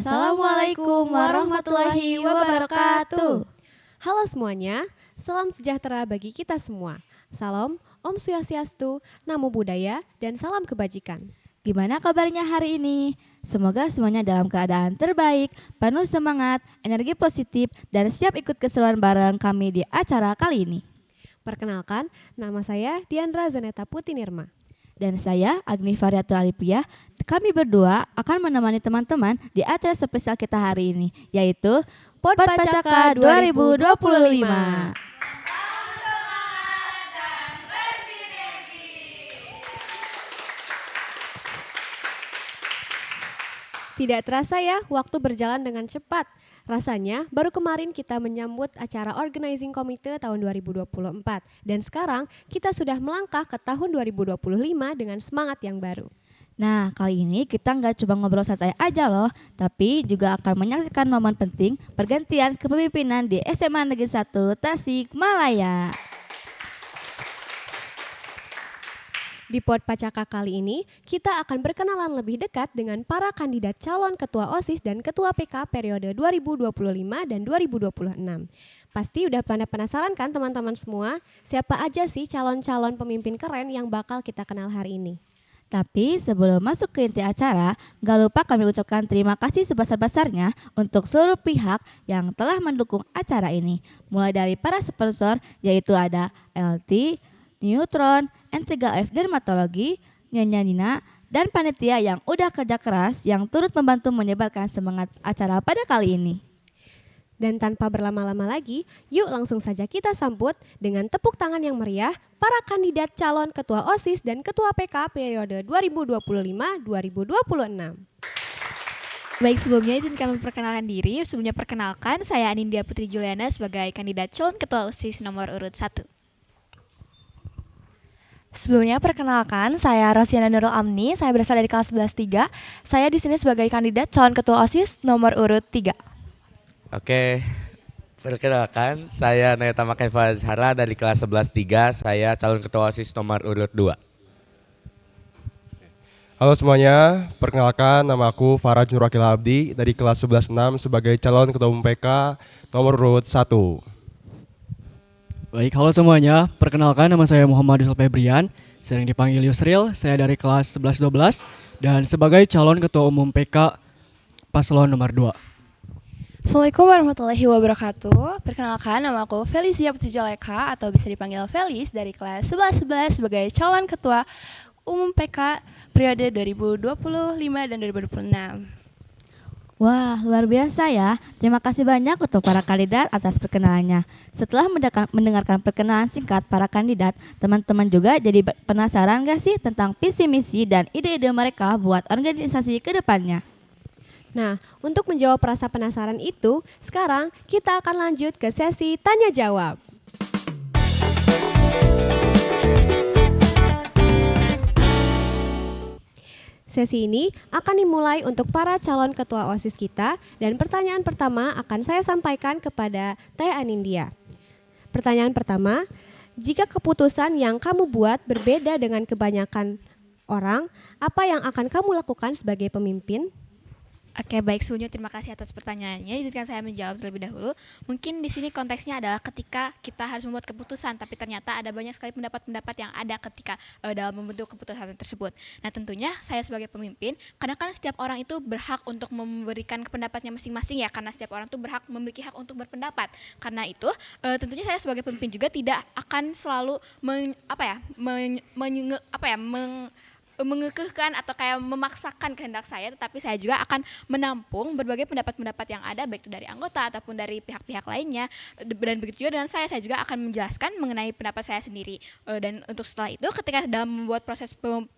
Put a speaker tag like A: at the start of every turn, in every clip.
A: Assalamualaikum warahmatullahi wabarakatuh.
B: Halo semuanya, salam sejahtera bagi kita semua. Salam Om Swastiastu, Namo Buddhaya, dan salam kebajikan.
A: Gimana kabarnya hari ini? Semoga semuanya dalam keadaan terbaik, penuh semangat, energi positif, dan siap ikut keseruan bareng kami di acara kali ini.
B: Perkenalkan, nama saya Diandra Zaneta Putinirma.
A: Dan saya, Agni Variatu Alipia, kami berdua akan menemani teman-teman di acara spesial kita hari ini, yaitu Podpacaka 2025.
B: Tidak terasa ya, waktu berjalan dengan cepat. Rasanya baru kemarin kita menyambut acara Organizing Committee tahun 2024. Dan sekarang kita sudah melangkah ke tahun 2025 dengan semangat yang baru.
A: Nah, kali ini kita nggak cuma ngobrol santai aja loh, tapi juga akan menyaksikan momen penting pergantian kepemimpinan di SMA Negeri 1 Tasikmalaya.
B: Di Podpacaka kali ini, kita akan berkenalan lebih dekat dengan para kandidat calon ketua OSIS dan ketua PK periode 2025 dan 2026. Pasti udah pada penasaran kan teman-teman semua? Siapa aja sih calon-calon pemimpin keren yang bakal kita kenal hari ini?
A: Tapi sebelum masuk ke inti acara, gak lupa kami ucapkan terima kasih sebesar-besarnya untuk seluruh pihak yang telah mendukung acara ini. Mulai dari para sponsor, yaitu ada LT, Neutron, N3F Dermatologi, Nyonya Nina, dan panitia yang udah kerja keras yang turut membantu menyebarkan semangat acara pada kali ini.
B: Dan tanpa berlama-lama lagi, yuk langsung saja kita sambut dengan tepuk tangan yang meriah para kandidat calon ketua OSIS dan ketua PK periode 2025-2026.
C: Baik, sebelumnya izinkan memperkenalkan diri. Sebelumnya perkenalkan, saya Anindya Putri Juliana sebagai kandidat calon ketua OSIS nomor urut 1.
D: Sebelumnya perkenalkan, saya Rosiana Nurul Amni, saya berasal dari kelas 11-3. Saya di sini sebagai kandidat calon ketua OSIS nomor urut 3.
E: Oke, perkenalkan saya Neta Makaifa Zahra dari kelas 11-3. Saya calon ketua OSIS nomor urut 2.
F: Halo semuanya, perkenalkan nama aku Farah Junrakil Abdi dari kelas 11-6 sebagai calon ketua umum PK nomor urut 1.
G: Baik, halo semuanya. Perkenalkan nama saya Muhammad Yusuf Febrian, sering dipanggil Yusril. Saya dari kelas 11-12 dan sebagai calon ketua umum PK paslon nomor 2.
H: Assalamualaikum warahmatullahi wabarakatuh. Perkenalkan nama aku Felicia Putri Jaleka atau bisa dipanggil Felis dari kelas 11-11 sebagai calon ketua umum PK periode 2025 dan 2026.
A: Wah, luar biasa ya. Terima kasih banyak untuk para kandidat atas perkenalannya. Setelah mendengarkan perkenalan singkat para kandidat, teman-teman juga jadi penasaran gak sih tentang visi misi dan ide-ide mereka buat organisasi ke depannya?
B: Nah, untuk menjawab rasa penasaran itu, sekarang kita akan lanjut ke sesi tanya jawab. Sesi ini akan dimulai untuk para calon ketua OSIS kita dan pertanyaan pertama akan saya sampaikan kepada Teh Anindya. Pertanyaan pertama, jika keputusan yang kamu buat berbeda dengan kebanyakan orang, apa yang akan kamu lakukan sebagai pemimpin?
C: Oke, baik, sebelumnya terima kasih atas pertanyaannya. Izinkan saya menjawab terlebih dahulu. Mungkin di sini konteksnya adalah ketika kita harus membuat keputusan, tapi ternyata ada banyak sekali pendapat-pendapat yang ada ketika dalam membentuk keputusan tersebut. Nah, tentunya saya sebagai pemimpin, karena kan setiap orang itu berhak untuk memberikan pendapatnya masing-masing ya, karena setiap orang itu berhak memiliki hak untuk berpendapat. Karena itu, tentunya saya sebagai pemimpin juga tidak akan selalu mengekehkan atau kayak memaksakan kehendak saya, tetapi saya juga akan menampung berbagai pendapat-pendapat yang ada, baik itu dari anggota ataupun dari pihak-pihak lainnya. Dan begitu juga dengan saya juga akan menjelaskan mengenai pendapat saya sendiri. Dan untuk setelah itu, ketika dalam membuat proses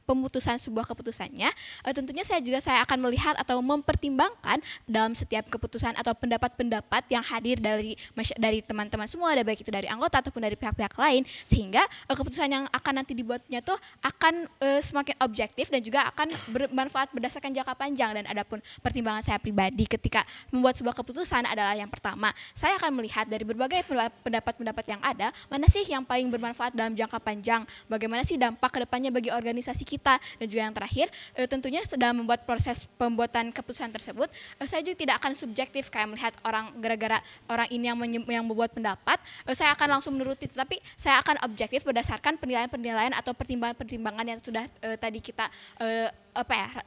C: pemutusan sebuah keputusannya, tentunya saya akan melihat atau mempertimbangkan dalam setiap keputusan atau pendapat-pendapat yang hadir dari teman-teman semua, baik itu dari anggota ataupun dari pihak-pihak lain, sehingga keputusan yang akan nanti dibuatnya tuh akan semakin objektif dan juga akan bermanfaat berdasarkan jangka panjang. Dan adapun pertimbangan saya pribadi ketika membuat sebuah keputusan adalah yang pertama, saya akan melihat dari berbagai pendapat-pendapat yang ada, mana sih yang paling bermanfaat dalam jangka panjang, bagaimana sih dampak kedepannya bagi organisasi kita, dan juga yang terakhir tentunya dalam membuat proses pembuatan keputusan tersebut, saya juga tidak akan subjektif kayak melihat orang gara-gara orang ini yang membuat pendapat, saya akan langsung menuruti, tetapi saya akan objektif berdasarkan penilaian-penilaian atau pertimbangan-pertimbangan yang sudah tadi kita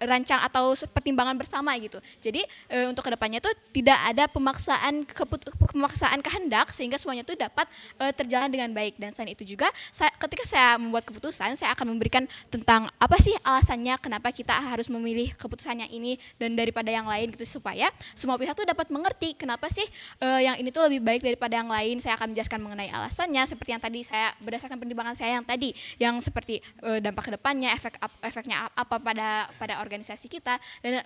C: rancang atau pertimbangan bersama gitu. Jadi untuk kedepannya tuh tidak ada pemaksaan kehendak sehingga semuanya tuh dapat terjalan dengan baik. Dan selain itu juga ketika saya membuat keputusan, saya akan memberikan tentang apa sih alasannya kenapa kita harus memilih keputusan yang ini dan daripada yang lain gitu, supaya semua pihak tuh dapat mengerti kenapa sih yang ini tuh lebih baik daripada yang lain. Saya akan menjelaskan mengenai alasannya seperti yang tadi saya berdasarkan pertimbangan saya yang tadi, yang seperti dampak kedepannya, efeknya apa pada organisasi kita,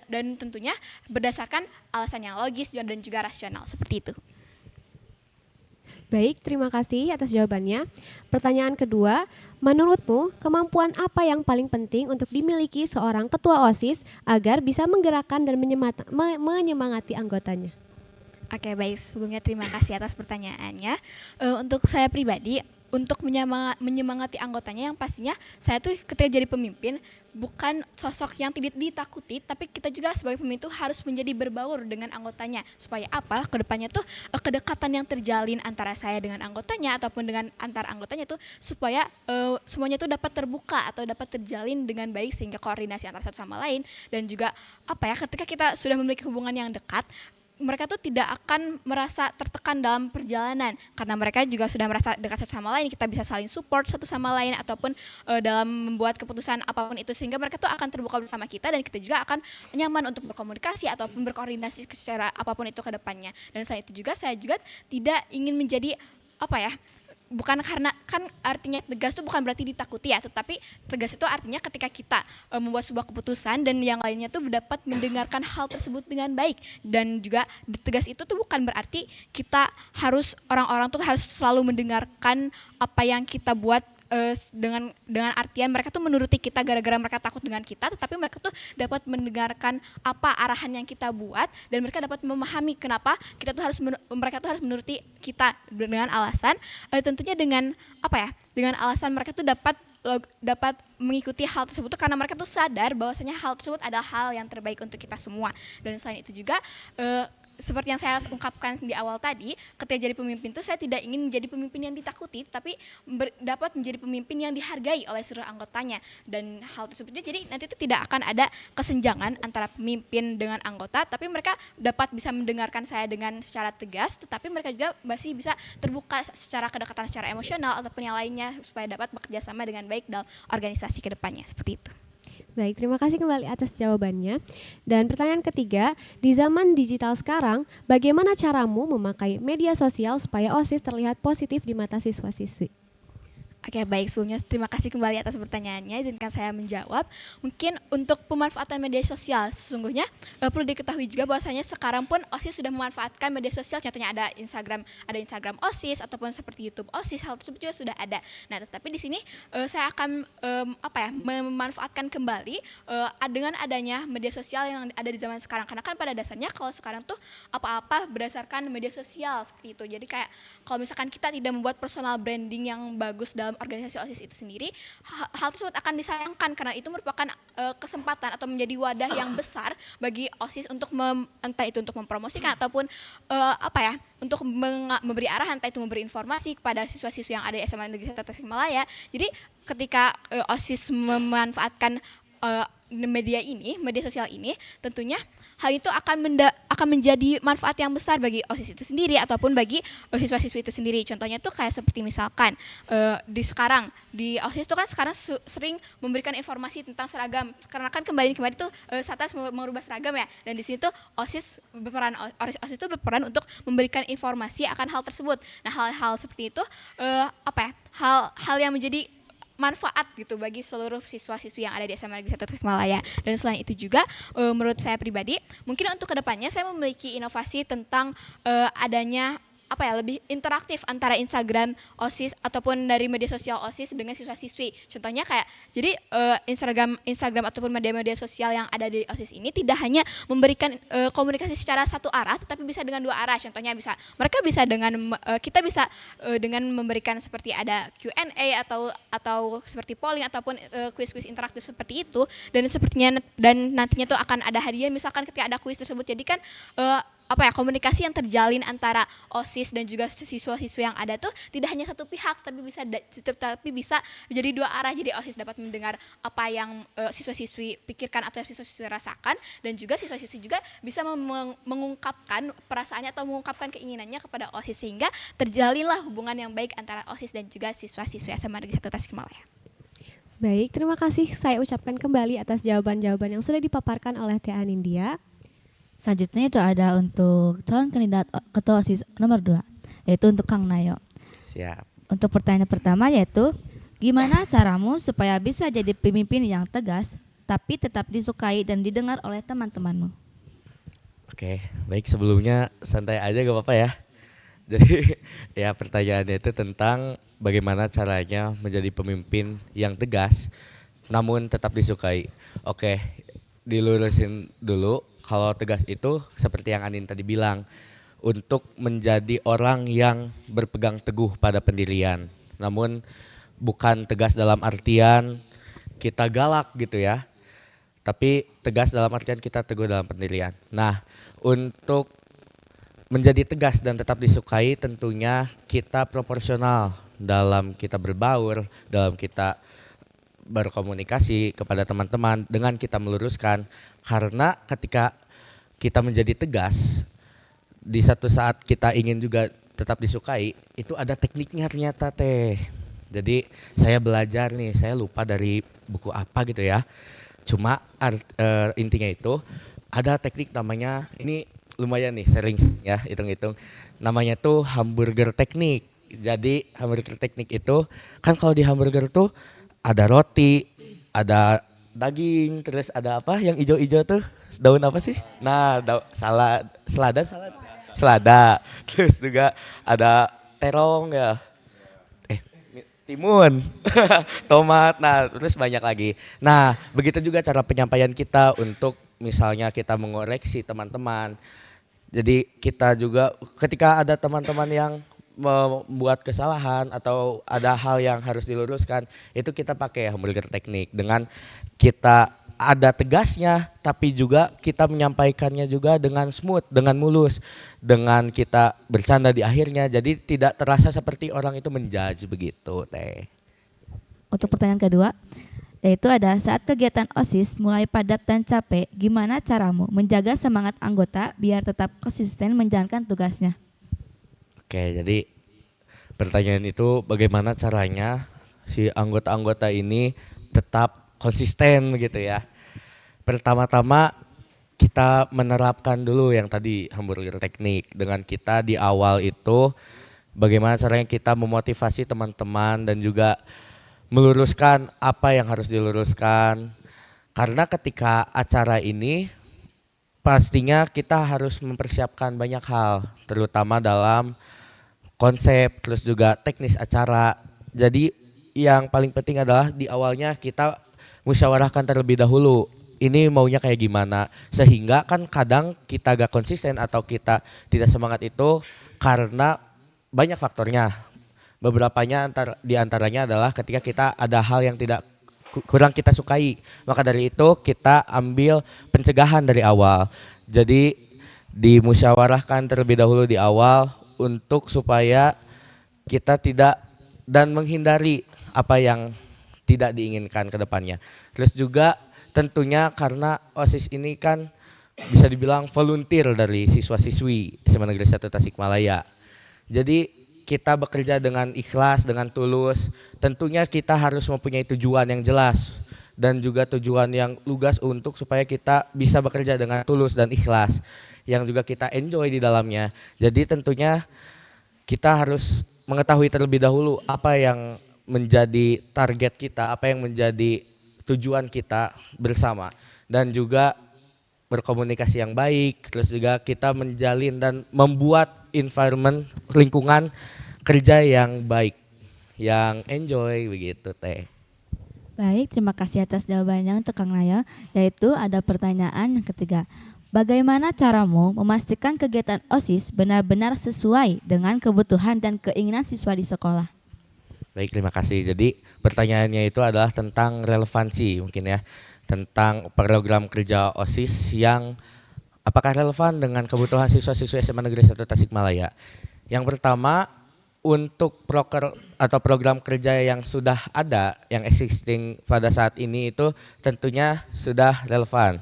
C: dan tentunya berdasarkan alasan yang logis dan juga rasional seperti itu.
B: Baik, terima kasih atas jawabannya. Pertanyaan kedua, menurutmu kemampuan apa yang paling penting untuk dimiliki seorang ketua OSIS agar bisa menggerakkan dan menyemangati anggotanya?
C: Oke, baik. Sebelumnya terima kasih atas pertanyaannya. Untuk saya pribadi, untuk menyemangati anggotanya, yang pastinya saya tuh ketika jadi pemimpin bukan sosok yang tidak ditakuti, tapi kita juga sebagai pemimpin tuh harus menjadi berbaur dengan anggotanya. Supaya apa? Kedepannya tuh kedekatan yang terjalin antara saya dengan anggotanya ataupun dengan antar anggotanya tuh supaya semuanya tuh dapat terbuka atau dapat terjalin dengan baik sehingga koordinasi antara satu sama lain. Dan juga ketika kita sudah memiliki hubungan yang dekat, mereka tuh tidak akan merasa tertekan dalam perjalanan karena mereka juga sudah merasa dekat satu sama lain, kita bisa saling support satu sama lain ataupun dalam membuat keputusan apapun itu, sehingga mereka tuh akan terbuka bersama kita dan kita juga akan nyaman untuk berkomunikasi ataupun berkoordinasi secara apapun itu ke depannya. Dan selain itu juga saya juga tidak ingin menjadi bukan karena kan artinya tegas itu bukan berarti ditakuti ya, tetapi tegas itu artinya ketika kita membuat sebuah keputusan dan yang lainnya tuh dapat mendengarkan hal tersebut dengan baik. Dan juga tegas itu tuh bukan berarti kita orang-orang tuh harus selalu mendengarkan apa yang kita buat dengan artian mereka tuh menuruti kita gara-gara mereka takut dengan kita, tetapi mereka tuh dapat mendengarkan apa arahan yang kita buat dan mereka dapat memahami kenapa mereka tuh harus menuruti kita dengan alasan tentunya dengan dengan alasan mereka tuh dapat mengikuti hal tersebut tuh karena mereka tuh sadar bahwasanya hal tersebut adalah hal yang terbaik untuk kita semua. Dan selain itu juga seperti yang saya ungkapkan di awal tadi, ketika jadi pemimpin itu saya tidak ingin menjadi pemimpin yang ditakuti, tapi dapat menjadi pemimpin yang dihargai oleh seluruh anggotanya. Dan hal tersebut jadi nanti itu tidak akan ada kesenjangan antara pemimpin dengan anggota, tapi mereka dapat bisa mendengarkan saya dengan secara tegas, tetapi mereka juga masih bisa terbuka secara kedekatan secara emosional ataupun yang lainnya supaya dapat bekerja sama dengan baik dalam organisasi ke depannya, seperti itu.
B: Baik, terima kasih kembali atas jawabannya. Dan pertanyaan ketiga, di zaman digital sekarang, bagaimana caramu memakai media sosial supaya OSIS terlihat positif di mata siswa-siswi?
C: Oke, baik, sebelumnya terima kasih kembali atas pertanyaannya. Izinkan saya menjawab. Mungkin untuk pemanfaatan media sosial, sesungguhnya perlu diketahui juga bahwasanya sekarang pun OSIS sudah memanfaatkan media sosial. Contohnya ada Instagram OSIS ataupun seperti YouTube OSIS, hal tersebut juga sudah ada. Nah, tetapi di sini saya akan memanfaatkan kembali dengan adanya media sosial yang ada di zaman sekarang. Karena kan pada dasarnya kalau sekarang tuh apa-apa berdasarkan media sosial seperti itu. Jadi kayak kalau misalkan kita tidak membuat personal branding yang bagus dalam organisasi OSIS itu sendiri, hal tersebut akan disayangkan karena itu merupakan kesempatan atau menjadi wadah yang besar bagi OSIS untuk entah itu untuk mempromosikan ataupun untuk memberi arahan, entah itu memberi informasi kepada siswa-siswa yang ada di SMA Negeri 1 Tasikmalaya. Jadi ketika OSIS memanfaatkan media sosial ini, tentunya hal itu akan menjadi manfaat yang besar bagi OSIS itu sendiri ataupun bagi siswa-siswi itu sendiri. Contohnya tuh kayak seperti misalkan di OSIS itu kan sekarang sering memberikan informasi tentang seragam, karena kan kembali tuh Satgas merubah seragam ya, dan di situ OSIS itu berperan untuk memberikan informasi akan hal tersebut. Nah, hal-hal seperti itu hal yang menjadi manfaat gitu bagi seluruh siswa-siswi yang ada di SMA Negeri 1 Tasikmalaya. Dan selain itu juga menurut saya pribadi, mungkin untuk kedepannya saya memiliki inovasi tentang adanya lebih interaktif antara Instagram OSIS ataupun dari media sosial OSIS dengan siswa-siswi. Contohnya kayak jadi Instagram ataupun media-media sosial yang ada di OSIS ini tidak hanya memberikan komunikasi secara satu arah, tetapi bisa dengan dua arah. Contohnya mereka bisa dengan kita bisa dengan memberikan seperti ada Q&A atau seperti polling ataupun kuis-kuis interaktif seperti itu, dan nantinya tuh akan ada hadiah misalkan ketika ada kuis tersebut. Jadi kan komunikasi yang terjalin antara OSIS dan juga siswa-siswa yang ada tuh tidak hanya satu pihak, tapi bisa menjadi dua arah. Jadi OSIS dapat mendengar apa yang siswa-siswi pikirkan atau siswa-siswi rasakan, dan juga siswa-siswi juga bisa mengungkapkan perasaannya atau mengungkapkan keinginannya kepada OSIS, sehingga terjalinlah hubungan yang baik antara OSIS dan juga siswa-siswi SMA Negeri 1 Tasikmalaya.
B: Baik, terima kasih saya ucapkan kembali atas jawaban-jawaban yang sudah dipaparkan oleh Teh Anindya.
A: Selanjutnya itu ada untuk calon kandidat ketua OSIS nomor 2, yaitu untuk Kang Nayo.
E: Siap.
A: Untuk pertanyaan pertama yaitu, gimana caramu supaya bisa jadi pemimpin yang tegas, tapi tetap disukai dan didengar oleh teman-temanmu?
E: Oke, baik, sebelumnya santai aja gak apa-apa ya. Jadi ya pertanyaannya itu tentang bagaimana caranya menjadi pemimpin yang tegas namun tetap disukai. Oke, dilurusin dulu. Kalau tegas itu seperti yang Anin tadi bilang, untuk menjadi orang yang berpegang teguh pada pendirian. Namun bukan tegas dalam artian kita galak gitu ya, tapi tegas dalam artian kita teguh dalam pendirian. Nah, untuk menjadi tegas dan tetap disukai tentunya kita proporsional dalam kita berbaur, dalam kita berkomunikasi kepada teman-teman dengan kita meluruskan. Karena ketika kita menjadi tegas, di satu saat kita ingin juga tetap disukai, itu ada tekniknya ternyata Teh. Jadi saya belajar nih, saya lupa dari buku apa gitu ya. Cuma intinya itu ada teknik namanya, ini lumayan nih sering ya hitung-hitung. Namanya tuh hamburger teknik. Jadi hamburger teknik itu kan kalau di hamburger tuh ada roti, ada daging, terus ada apa yang ijo-ijo tuh? Daun apa sih? Nah, selada. Terus juga ada terong ya. Timun, tomat, nah terus banyak lagi. Nah, begitu juga cara penyampaian kita untuk misalnya kita mengoreksi teman-teman. Jadi kita juga ketika ada teman-teman yang membuat kesalahan atau ada hal yang harus diluruskan, itu kita pakai hamburger teknik dengan kita ada tegasnya, tapi juga kita menyampaikannya juga dengan smooth, dengan mulus, dengan kita bercanda di akhirnya, jadi tidak terasa seperti orang itu menjudge begitu Teh.
A: Untuk pertanyaan kedua, yaitu ada saat kegiatan OSIS mulai padat dan capek, gimana caramu menjaga semangat anggota biar tetap konsisten menjalankan tugasnya?
E: Oke, jadi pertanyaan itu bagaimana caranya si anggota-anggota ini tetap konsisten gitu ya. Pertama-tama kita menerapkan dulu yang tadi hamburger teknik, dengan kita di awal itu bagaimana caranya kita memotivasi teman-teman dan juga meluruskan apa yang harus diluruskan. Karena ketika acara ini pastinya kita harus mempersiapkan banyak hal, terutama dalam konsep, terus juga teknis acara. Jadi yang paling penting adalah di awalnya kita musyawarahkan terlebih dahulu. Ini maunya kayak gimana, sehingga kan kadang kita gak konsisten atau kita tidak semangat itu karena banyak faktornya. Beberapanya di antaranya adalah ketika kita ada hal yang kurang kita sukai. Maka dari itu kita ambil pencegahan dari awal. Jadi dimusyawarahkan terlebih dahulu di awal untuk supaya kita tidak dan menghindari apa yang tidak diinginkan ke depannya. Terus juga tentunya karena OSIS ini kan bisa dibilang volunteer dari siswa-siswi SMA Negeri 1 Tasikmalaya. Jadi kita bekerja dengan ikhlas, dengan tulus. Tentunya kita harus mempunyai tujuan yang jelas dan juga tujuan yang lugas untuk supaya kita bisa bekerja dengan tulus dan ikhlas, yang juga kita enjoy di dalamnya. Jadi tentunya kita harus mengetahui terlebih dahulu apa yang menjadi target kita, apa yang menjadi tujuan kita bersama, dan juga berkomunikasi yang baik, terus juga kita menjalin dan membuat environment lingkungan kerja yang baik, yang enjoy begitu Teh.
A: Baik, terima kasih atas jawabannya untuk Kang Nayo. Yaitu ada pertanyaan yang ketiga. Bagaimana caramu memastikan kegiatan OSIS benar-benar sesuai dengan kebutuhan dan keinginan siswa di sekolah?
E: Baik, terima kasih. Jadi pertanyaannya itu adalah tentang relevansi mungkin ya, tentang program kerja OSIS yang apakah relevan dengan kebutuhan siswa-siswi SMA Negeri 1 Tasikmalaya. Yang pertama, untuk proker atau program kerja yang sudah ada, yang existing pada saat ini itu tentunya sudah relevan.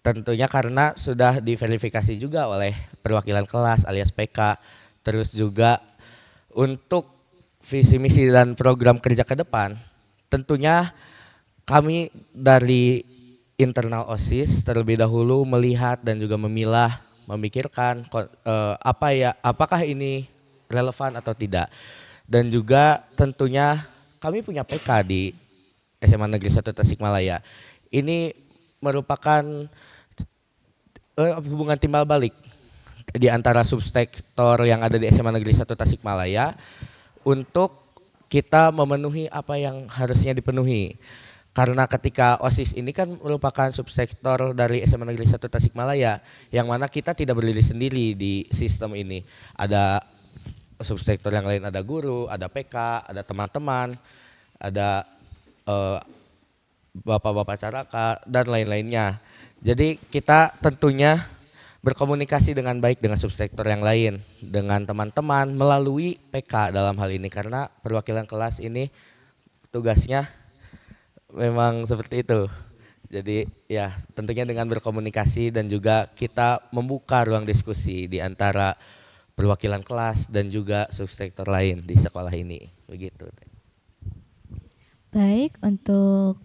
E: Tentunya karena sudah diverifikasi juga oleh perwakilan kelas alias PK. Terus juga untuk visi misi dan program kerja ke depan, tentunya kami dari internal OSIS terlebih dahulu melihat dan juga memilah, memikirkan apakah ini relevan atau tidak. Dan juga tentunya kami punya PK di SMA Negeri 1 Tasikmalaya. Ini merupakan hubungan timbal balik di antara subsektor yang ada di SMA Negeri 1 Tasikmalaya untuk kita memenuhi apa yang harusnya dipenuhi. Karena ketika OSIS ini kan merupakan subsektor dari SMA Negeri 1 Tasikmalaya, yang mana kita tidak berdiri sendiri di sistem ini. Ada subsektor yang lain, ada guru, ada PK, ada teman-teman, ada bapak-bapak caraka, dan lain-lainnya. Jadi kita tentunya berkomunikasi dengan baik dengan subsektor yang lain, dengan teman-teman melalui PK dalam hal ini, karena perwakilan kelas ini tugasnya memang seperti itu. Jadi ya tentunya dengan berkomunikasi dan juga kita membuka ruang diskusi di antara perwakilan kelas dan juga subsektor lain di sekolah ini, begitu.
A: Baik, untuk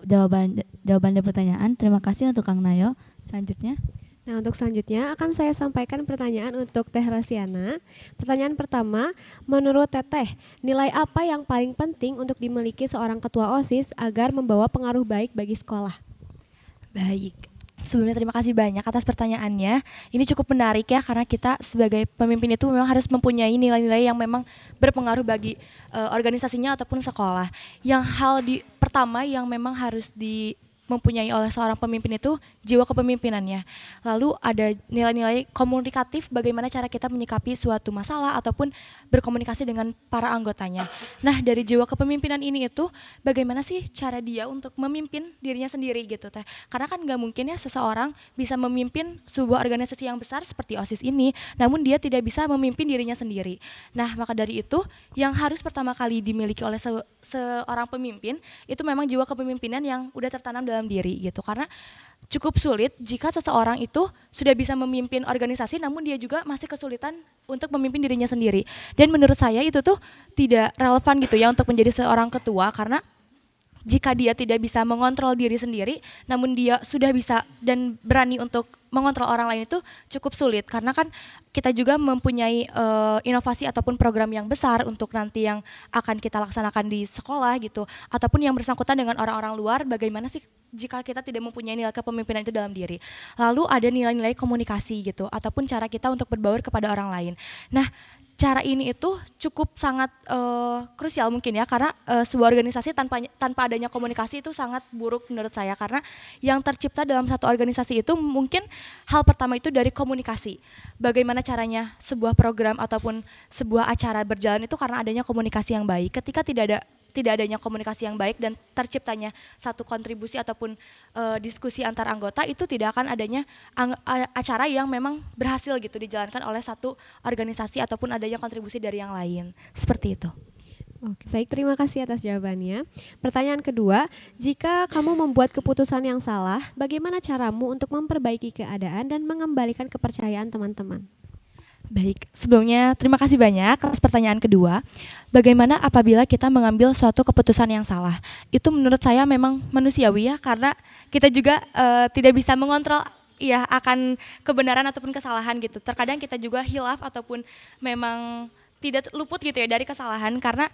A: jawaban dari pertanyaan, terima kasih untuk Kang Nayo. Selanjutnya.
B: Nah, untuk selanjutnya akan saya sampaikan pertanyaan untuk Teh Rosiana. Pertanyaan pertama, menurut Teteh, nilai apa yang paling penting untuk dimiliki seorang ketua OSIS agar membawa pengaruh baik bagi sekolah?
D: Baik. Sebelumnya terima kasih banyak atas pertanyaannya. Ini cukup menarik ya, karena kita sebagai pemimpin itu memang harus mempunyai nilai-nilai yang memang berpengaruh bagi organisasinya ataupun sekolah. Yang pertama yang memang harus mempunyai oleh seorang pemimpin itu jiwa kepemimpinannya. Lalu ada nilai-nilai komunikatif, bagaimana cara kita menyikapi suatu masalah ataupun berkomunikasi dengan para anggotanya. Nah, dari jiwa kepemimpinan ini itu bagaimana sih cara dia untuk memimpin dirinya sendiri gitu Teh. Karena kan nggak mungkin ya seseorang bisa memimpin sebuah organisasi yang besar seperti OSIS ini, namun dia tidak bisa memimpin dirinya sendiri. Nah, maka dari itu yang harus pertama kali dimiliki oleh seorang pemimpin itu memang jiwa kepemimpinan yang udah tertanam dalam diri gitu. Karena cukup sulit jika seseorang itu sudah bisa memimpin organisasi namun dia juga masih kesulitan untuk memimpin dirinya sendiri. Dan menurut saya itu tuh tidak relevan gitu ya untuk menjadi seorang ketua, karena jika dia tidak bisa mengontrol diri sendiri, namun dia sudah bisa dan berani untuk mengontrol orang lain, itu cukup sulit. Karena kan kita juga mempunyai inovasi ataupun program yang besar untuk nanti yang akan kita laksanakan di sekolah gitu. Ataupun yang bersangkutan dengan orang-orang luar, bagaimana sih jika kita tidak mempunyai nilai kepemimpinan itu dalam diri. Lalu ada nilai-nilai komunikasi gitu, ataupun cara kita untuk berbaur kepada orang lain. Nah, cara ini itu cukup sangat krusial mungkin ya, karena sebuah organisasi tanpa adanya komunikasi itu sangat buruk menurut saya, karena yang tercipta dalam satu organisasi itu mungkin hal pertama itu dari komunikasi. Bagaimana caranya sebuah program ataupun sebuah acara berjalan itu karena adanya komunikasi yang baik. Ketika tidak adanya komunikasi yang baik dan terciptanya satu kontribusi ataupun diskusi antar anggota, itu tidak akan adanya acara yang memang berhasil gitu dijalankan oleh satu organisasi ataupun adanya kontribusi dari yang lain. Seperti itu.
B: Oke, baik, terima kasih atas jawabannya. Pertanyaan kedua, jika kamu membuat keputusan yang salah, bagaimana caramu untuk memperbaiki keadaan dan mengembalikan kepercayaan teman-teman?
D: Baik, sebelumnya terima kasih banyak atas pertanyaan kedua. Bagaimana apabila kita mengambil suatu keputusan yang salah? Itu menurut saya memang manusiawi ya, karena kita juga tidak bisa mengontrol ya akan kebenaran ataupun kesalahan gitu. Terkadang kita juga hilaf ataupun memang tidak luput gitu ya dari kesalahan, karena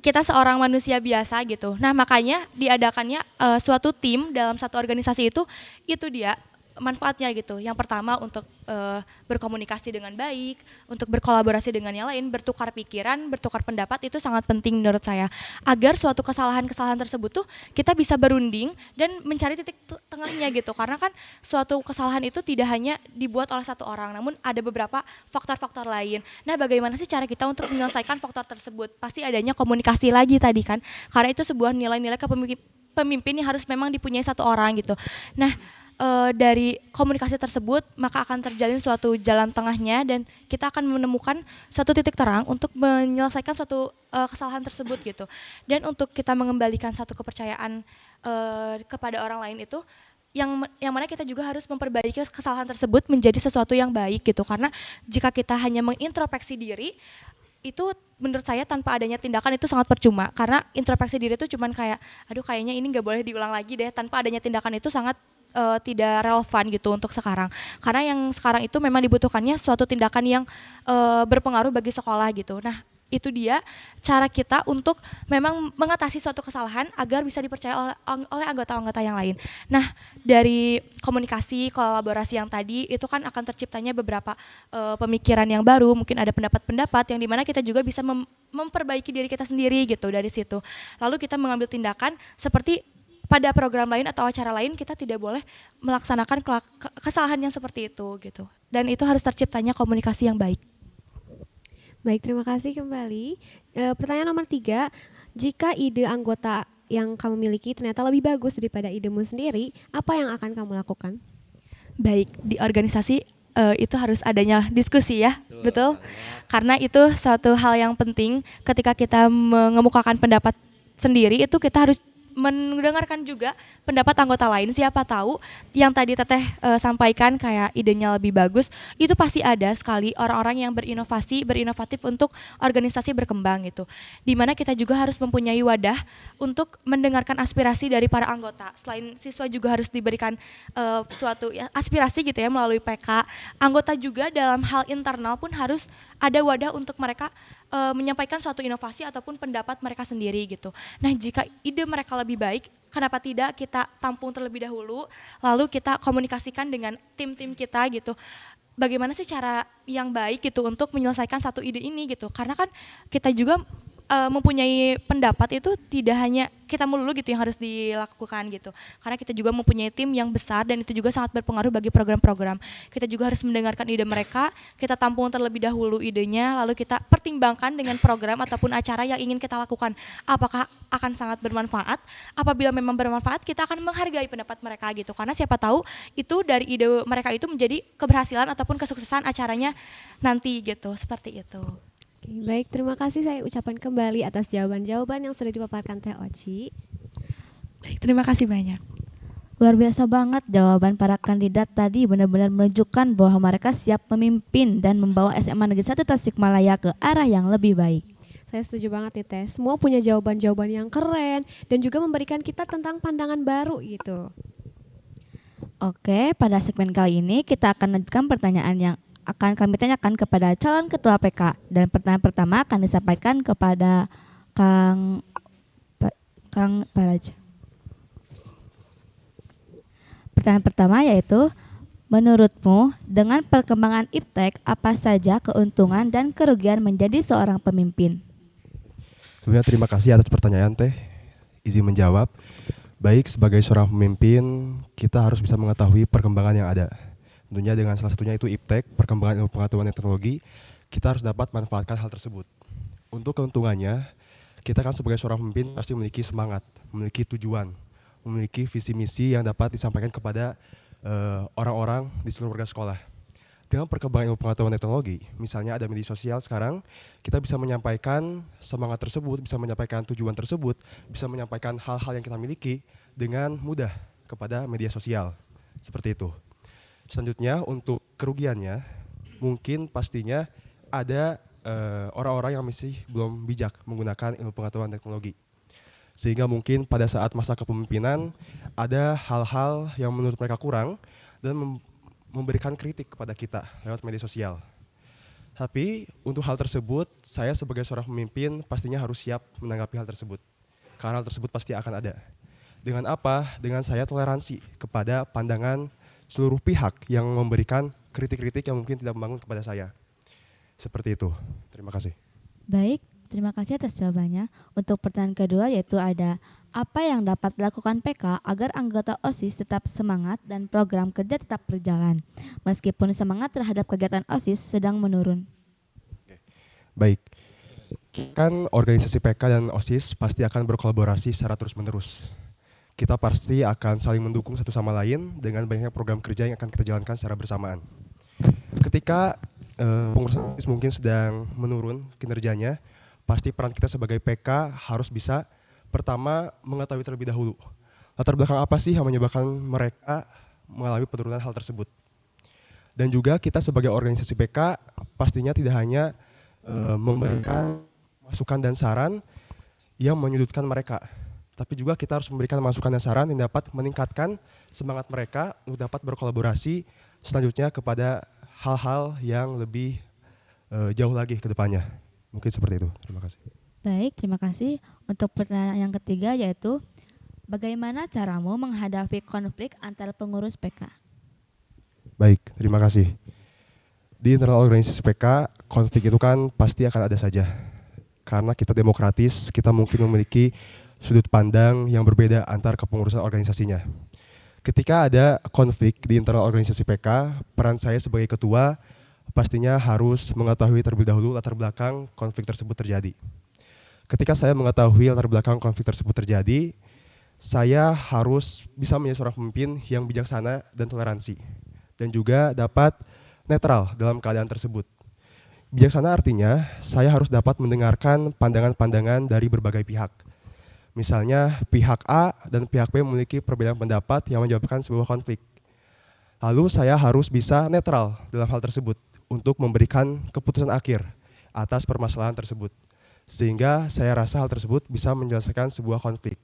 D: kita seorang manusia biasa gitu. Nah, makanya diadakannya suatu tim dalam satu organisasi itu dia manfaatnya gitu. Yang pertama untuk berkomunikasi dengan baik, untuk berkolaborasi dengan yang lain, bertukar pikiran, bertukar pendapat itu sangat penting menurut saya. Agar suatu kesalahan-kesalahan tersebut tuh kita bisa berunding dan mencari titik tengahnya gitu. Karena kan suatu kesalahan itu tidak hanya dibuat oleh satu orang, namun ada beberapa faktor-faktor lain. Nah, bagaimana sih cara kita untuk menyelesaikan faktor tersebut? Pasti adanya komunikasi lagi tadi kan. Karena itu sebuah nilai-nilai pemimpin yang harus memang dipunyai satu orang gitu. Nah, dari komunikasi tersebut maka akan terjalin suatu jalan tengahnya dan kita akan menemukan suatu titik terang untuk menyelesaikan suatu kesalahan tersebut gitu. Dan untuk kita mengembalikan satu kepercayaan kepada orang lain itu yang mana kita juga harus memperbaiki kesalahan tersebut menjadi sesuatu yang baik gitu. Karena jika kita hanya mengintrospeksi diri itu menurut saya tanpa adanya tindakan itu sangat percuma, karena introspeksi diri itu cuman kayak aduh kayaknya ini nggak boleh diulang lagi deh, tanpa adanya tindakan itu sangat tidak relevan gitu untuk sekarang, karena yang sekarang itu memang dibutuhkannya suatu tindakan yang berpengaruh bagi sekolah gitu. Nah, itu dia cara kita untuk memang mengatasi suatu kesalahan agar bisa dipercaya oleh anggota-anggota yang lain. Nah, dari komunikasi, kolaborasi yang tadi itu kan akan terciptanya beberapa pemikiran yang baru, mungkin ada pendapat-pendapat yang dimana kita juga bisa memperbaiki diri kita sendiri gitu dari situ. Lalu kita mengambil tindakan seperti pada program lain atau acara lain kita tidak boleh melaksanakan kesalahan yang seperti itu gitu. Dan itu harus terciptanya komunikasi yang baik.
B: Baik, terima kasih kembali. Pertanyaan nomor 3, jika ide anggota yang kamu miliki ternyata lebih bagus daripada idemu sendiri, apa yang akan kamu lakukan?
D: Baik, di organisasi itu harus adanya diskusi ya, betul? Karena itu suatu hal yang penting ketika kita mengemukakan pendapat sendiri, itu kita harus mendengarkan juga pendapat anggota lain. Siapa tahu yang tadi Teteh sampaikan kayak idenya lebih bagus, itu pasti ada sekali orang-orang yang berinovatif untuk organisasi berkembang gitu. Dimana kita juga harus mempunyai wadah untuk mendengarkan aspirasi dari para anggota. Selain siswa juga harus diberikan suatu aspirasi gitu ya melalui PK. Anggota juga dalam hal internal pun harus ada wadah untuk mereka menyampaikan suatu inovasi ataupun pendapat mereka sendiri gitu. Nah, jika ide mereka lebih baik, kenapa tidak kita tampung terlebih dahulu, lalu kita komunikasikan dengan tim-tim kita gitu. Bagaimana sih cara yang baik gitu untuk menyelesaikan satu ide ini gitu. Karena kan kita juga mempunyai pendapat itu tidak hanya kita melulu gitu yang harus dilakukan gitu. Karena kita juga mempunyai tim yang besar dan itu juga sangat berpengaruh bagi program-program. Kita juga harus mendengarkan ide mereka, kita tampung terlebih dahulu idenya, lalu kita pertimbangkan dengan program ataupun acara yang ingin kita lakukan. Apakah akan sangat bermanfaat? Apabila memang bermanfaat, kita akan menghargai pendapat mereka gitu. Karena siapa tahu itu dari ide mereka itu menjadi keberhasilan ataupun kesuksesan acaranya nanti gitu, seperti itu.
B: Baik, terima kasih saya ucapkan kembali atas jawaban-jawaban yang sudah dipaparkan Teh Oci.
D: Baik, terima kasih banyak.
A: Luar biasa banget jawaban para kandidat tadi, benar-benar menunjukkan bahwa mereka siap memimpin dan membawa SMA Negeri 1 Tasikmalaya ke arah yang lebih baik.
B: Saya setuju banget nih Teh, semua punya jawaban-jawaban yang keren dan juga memberikan kita tentang pandangan baru gitu.
A: Oke, pada segmen kali ini kita akan lanjutkan pertanyaan yang akan kami tanyakan kepada calon ketua PK, dan pertanyaan pertama akan disampaikan kepada Kang Paraja. Pertanyaan pertama yaitu, menurutmu dengan perkembangan iptek apa saja keuntungan dan kerugian menjadi seorang pemimpin?
F: Sebenarnya terima kasih atas pertanyaan Teh. Izin menjawab. Baik, sebagai seorang pemimpin kita harus bisa mengetahui perkembangan yang ada. Tentunya dengan salah satunya itu iptek, perkembangan ilmu pengetahuan dan teknologi, kita harus dapat manfaatkan hal tersebut. Untuk keuntungannya, kita kan sebagai seorang pemimpin pasti memiliki semangat, memiliki tujuan, memiliki visi misi yang dapat disampaikan kepada orang-orang di seluruh warga sekolah. Dengan perkembangan ilmu pengetahuan dan teknologi, misalnya ada media sosial sekarang, kita bisa menyampaikan semangat tersebut, bisa menyampaikan tujuan tersebut, bisa menyampaikan hal-hal yang kita miliki dengan mudah kepada media sosial. Seperti itu. Selanjutnya untuk kerugiannya, mungkin pastinya ada orang-orang yang masih belum bijak menggunakan ilmu pengetahuan teknologi. Sehingga mungkin pada saat masa kepemimpinan ada hal-hal yang menurut mereka kurang dan memberikan kritik kepada kita lewat media sosial. Tapi untuk hal tersebut, saya sebagai seorang pemimpin pastinya harus siap menanggapi hal tersebut. Karena hal tersebut pasti akan ada. Dengan apa? Dengan saya toleransi kepada pandangan seluruh pihak yang memberikan kritik-kritik yang mungkin tidak membangun kepada saya. Seperti itu. Terima kasih.
A: Baik, terima kasih atas jawabannya. Untuk pertanyaan kedua yaitu ada apa yang dapat dilakukan PK agar anggota OSIS tetap semangat dan program kerja tetap berjalan meskipun semangat terhadap kegiatan OSIS sedang menurun.
F: Baik, kan organisasi PK dan OSIS pasti akan berkolaborasi secara terus-menerus. Kita pasti akan saling mendukung satu sama lain dengan banyaknya program kerja yang akan kita jalankan secara bersamaan. Ketika pengurus OSIS mungkin sedang menurun kinerjanya, pasti peran kita sebagai PK harus bisa pertama mengetahui terlebih dahulu latar belakang apa sih yang menyebabkan mereka mengalami penurunan hal tersebut. Dan juga kita sebagai organisasi PK pastinya tidak hanya memberikan masukan dan saran yang menyudutkan mereka, tapi juga kita harus memberikan masukan dan saran yang dapat meningkatkan semangat mereka untuk dapat berkolaborasi selanjutnya kepada hal-hal yang lebih jauh lagi ke depannya. Mungkin seperti itu. Terima kasih.
A: Baik, terima kasih. Untuk pertanyaan yang ketiga yaitu bagaimana caramu menghadapi konflik antar pengurus PK?
F: Baik, terima kasih. Di internal organisasi PK, konflik itu kan pasti akan ada saja. Karena kita demokratis, kita mungkin memiliki sudut pandang yang berbeda antar kepengurusan organisasinya. Ketika ada konflik di internal organisasi PK, peran saya sebagai ketua pastinya harus mengetahui terlebih dahulu latar belakang konflik tersebut terjadi. Ketika saya mengetahui latar belakang konflik tersebut terjadi, saya harus bisa menjadi seorang pemimpin yang bijaksana dan toleransi. Dan juga dapat netral dalam keadaan tersebut. Bijaksana artinya saya harus dapat mendengarkan pandangan-pandangan dari berbagai pihak. Misalnya pihak A dan pihak B memiliki perbedaan pendapat yang menyebabkan sebuah konflik. Lalu saya harus bisa netral dalam hal tersebut untuk memberikan keputusan akhir atas permasalahan tersebut. Sehingga saya rasa hal tersebut bisa menyelesaikan sebuah konflik.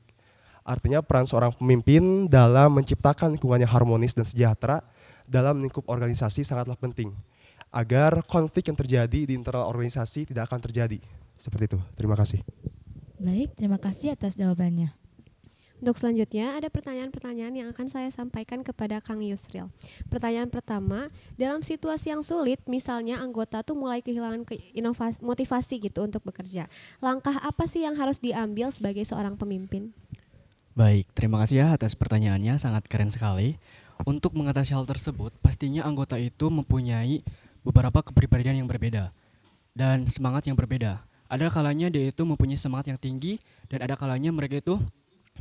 F: Artinya peran seorang pemimpin dalam menciptakan lingkungan yang harmonis dan sejahtera dalam lingkup organisasi sangatlah penting agar konflik yang terjadi di internal organisasi tidak akan terjadi. Seperti itu. Terima kasih.
A: Baik, terima kasih atas jawabannya.
B: Untuk selanjutnya ada pertanyaan-pertanyaan yang akan saya sampaikan kepada Kang Yusril. Pertanyaan pertama, dalam situasi yang sulit, misalnya anggota tuh mulai kehilangan motivasi gitu untuk bekerja. Langkah apa sih yang harus diambil sebagai seorang pemimpin?
G: Baik, terima kasih ya atas pertanyaannya, sangat keren sekali. Untuk mengatasi hal tersebut, pastinya anggota itu mempunyai beberapa kepribadian yang berbeda dan semangat yang berbeda. Ada kalanya dia itu mempunyai semangat yang tinggi dan ada kalanya mereka itu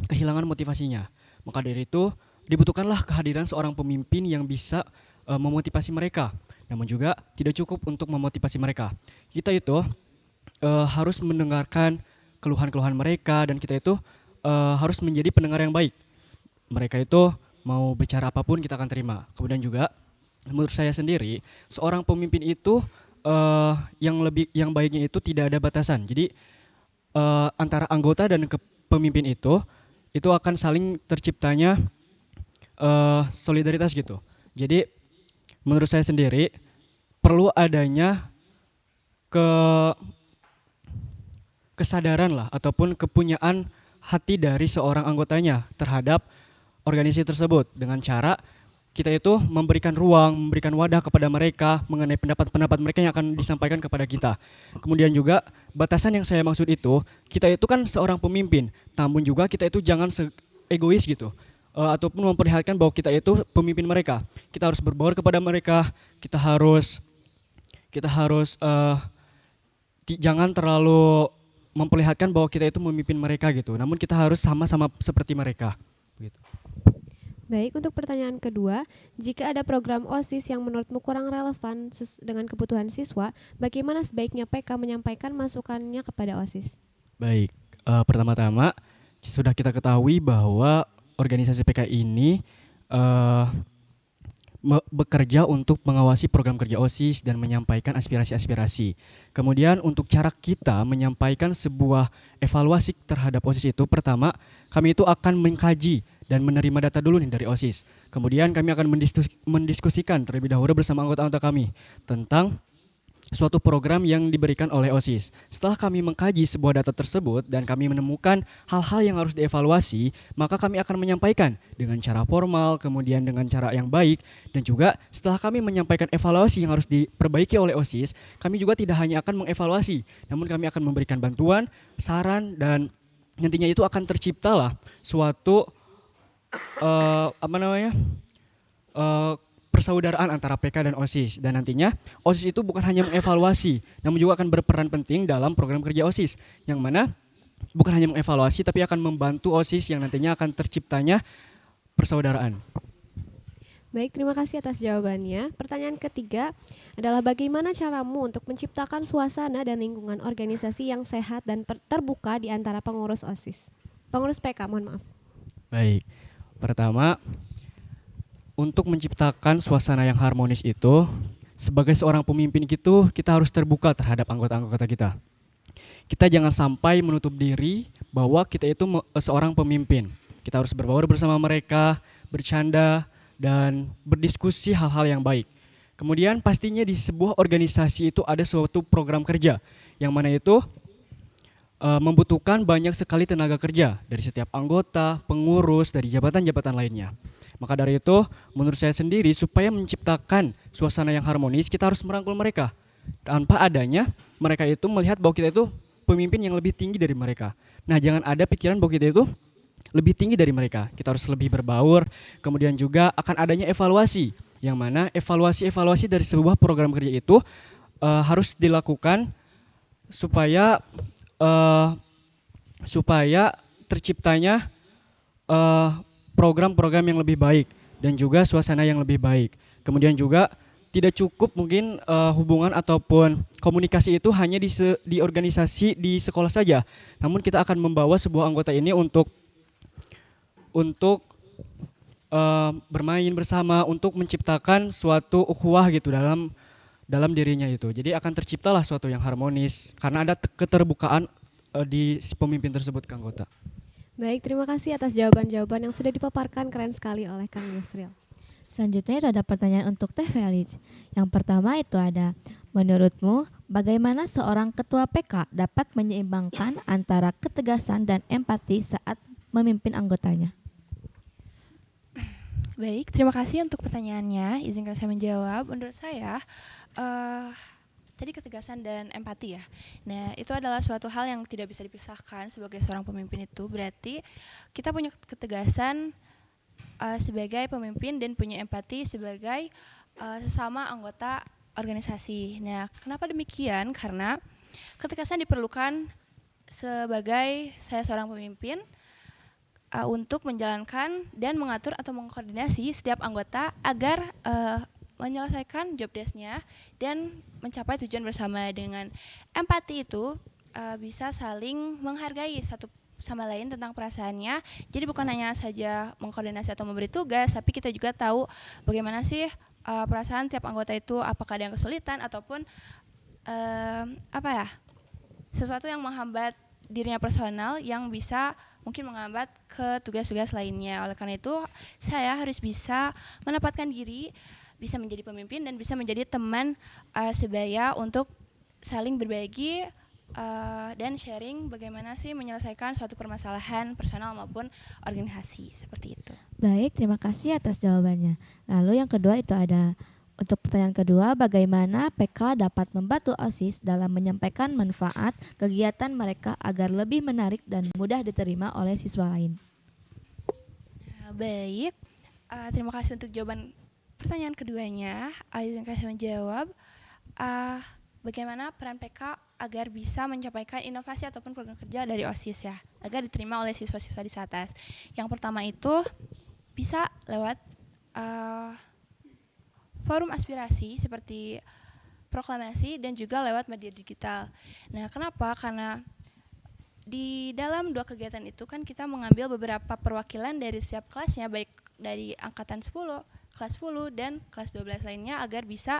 G: kehilangan motivasinya. Maka dari itu dibutuhkanlah kehadiran seorang pemimpin yang bisa memotivasi mereka. Namun juga tidak cukup untuk memotivasi mereka. Kita itu harus mendengarkan keluhan-keluhan mereka dan kita itu harus menjadi pendengar yang baik. Mereka itu mau bicara apapun kita akan terima. Kemudian juga menurut saya sendiri seorang pemimpin itu yang baiknya itu tidak ada batasan. Jadi antara anggota dan pemimpin itu akan saling terciptanya solidaritas gitu. Jadi menurut saya sendiri perlu adanya kesadaran lah ataupun kepunyaan hati dari seorang anggotanya terhadap organisasi tersebut dengan cara kita itu memberikan ruang, memberikan wadah kepada mereka mengenai pendapat-pendapat mereka yang akan disampaikan kepada kita. Kemudian juga batasan yang saya maksud itu, kita itu kan seorang pemimpin, namun juga kita itu jangan egois gitu, ataupun memperlihatkan bahwa kita itu pemimpin mereka. Kita harus berbaur kepada mereka, kita harus jangan terlalu memperlihatkan bahwa kita itu memimpin mereka gitu. Namun kita harus sama-sama seperti mereka. Gitu.
B: Baik, untuk pertanyaan kedua, jika ada program OSIS yang menurutmu kurang relevan dengan kebutuhan siswa, bagaimana sebaiknya PK menyampaikan masukannya kepada OSIS?
G: Baik, pertama-tama sudah kita ketahui bahwa organisasi PK ini bekerja untuk mengawasi program kerja OSIS dan menyampaikan aspirasi-aspirasi. Kemudian untuk cara kita menyampaikan sebuah evaluasi terhadap OSIS itu, pertama kami itu akan mengkaji dan menerima data dulu nih dari OSIS. Kemudian kami akan mendiskusikan terlebih dahulu bersama anggota-anggota kami tentang suatu program yang diberikan oleh OSIS. Setelah kami mengkaji sebuah data tersebut dan kami menemukan hal-hal yang harus dievaluasi, maka kami akan menyampaikan dengan cara formal, kemudian dengan cara yang baik, dan juga setelah kami menyampaikan evaluasi yang harus diperbaiki oleh OSIS, kami juga tidak hanya akan mengevaluasi, namun kami akan memberikan bantuan, saran, dan nantinya itu akan terciptalah suatu persaudaraan antara PK dan OSIS, dan nantinya OSIS itu bukan hanya mengevaluasi namun juga akan berperan penting dalam program kerja OSIS, yang mana bukan hanya mengevaluasi tapi akan membantu OSIS yang nantinya akan terciptanya persaudaraan.
B: Baik, terima kasih atas jawabannya. Pertanyaan ketiga adalah bagaimana caramu untuk menciptakan suasana dan lingkungan organisasi yang sehat dan terbuka di antara pengurus OSIS? Pengurus PK, mohon maaf.
G: Baik, pertama, untuk menciptakan suasana yang harmonis itu, sebagai seorang pemimpin itu, kita harus terbuka terhadap anggota-anggota kita. Kita jangan sampai menutup diri bahwa kita itu seorang pemimpin. Kita harus berbaur bersama mereka, bercanda, dan berdiskusi hal-hal yang baik. Kemudian pastinya di sebuah organisasi itu ada suatu program kerja, yang mana itu membutuhkan banyak sekali tenaga kerja dari setiap anggota, pengurus, dari jabatan-jabatan lainnya. Maka dari itu, menurut saya sendiri, supaya menciptakan suasana yang harmonis, kita harus merangkul mereka. Tanpa adanya, mereka itu melihat bahwa kita itu pemimpin yang lebih tinggi dari mereka. Nah, jangan ada pikiran bahwa kita itu lebih tinggi dari mereka. Kita harus lebih berbaur, kemudian juga akan adanya evaluasi, yang mana evaluasi dari sebuah program kerja itu harus dilakukan supaya terciptanya program-program yang lebih baik dan juga suasana yang lebih baik. Kemudian juga tidak cukup mungkin hubungan ataupun komunikasi itu hanya di organisasi di sekolah saja. Namun kita akan membawa sebuah anggota ini untuk bermain bersama, untuk menciptakan suatu ukhuwah gitu dalam dirinya itu. Jadi akan terciptalah suatu yang harmonis karena ada keterbukaan di pemimpin tersebut ke anggota.
B: Baik, terima kasih atas jawaban-jawaban yang sudah dipaparkan keren sekali oleh Kang Yusril.
A: Selanjutnya itu ada pertanyaan untuk Teh Felix. Yang pertama itu ada, menurutmu bagaimana seorang ketua PK dapat menyeimbangkan antara ketegasan dan empati saat memimpin anggotanya?
H: Baik, terima kasih untuk pertanyaannya. Izinkan saya menjawab. Menurut saya, tadi ketegasan dan empati ya. Nah, itu adalah suatu hal yang tidak bisa dipisahkan sebagai seorang pemimpin itu. Berarti kita punya ketegasan sebagai pemimpin dan punya empati sebagai sesama anggota organisasi. Nah, kenapa demikian? Karena ketegasan diperlukan sebagai saya seorang pemimpin untuk menjalankan dan mengatur atau mengkoordinasi setiap anggota agar menyelesaikan job desk-nya dan mencapai tujuan bersama. Dengan empati itu bisa saling menghargai satu sama lain tentang perasaannya. Jadi bukan hanya saja mengkoordinasi atau memberi tugas, tapi kita juga tahu bagaimana sih perasaan tiap anggota itu, apakah ada yang kesulitan ataupun sesuatu yang menghambat dirinya personal yang bisa mungkin menghambat ke tugas-tugas lainnya. Oleh karena itu, saya harus bisa menempatkan diri, bisa menjadi pemimpin dan bisa menjadi teman sebaya untuk saling berbagi dan sharing bagaimana sih menyelesaikan suatu permasalahan personal maupun organisasi, seperti itu.
A: Baik, terima kasih atas jawabannya. Lalu yang kedua itu ada, untuk pertanyaan kedua, bagaimana PK dapat membantu OSIS dalam menyampaikan manfaat kegiatan mereka agar lebih menarik dan mudah diterima oleh siswa lain?
H: Baik, terima kasih untuk jawaban pertanyaan keduanya. Izinkan saya menjawab. Bagaimana peran PK agar bisa mencapai inovasi ataupun program kerja dari OSIS ya, agar diterima oleh siswa-siswa di atas. Yang pertama itu bisa lewat forum aspirasi seperti proklamasi dan juga lewat media digital. Nah, kenapa? Karena di dalam dua kegiatan itu kan kita mengambil beberapa perwakilan dari setiap kelasnya, baik dari angkatan 10, kelas 10 dan kelas 12 lainnya, agar bisa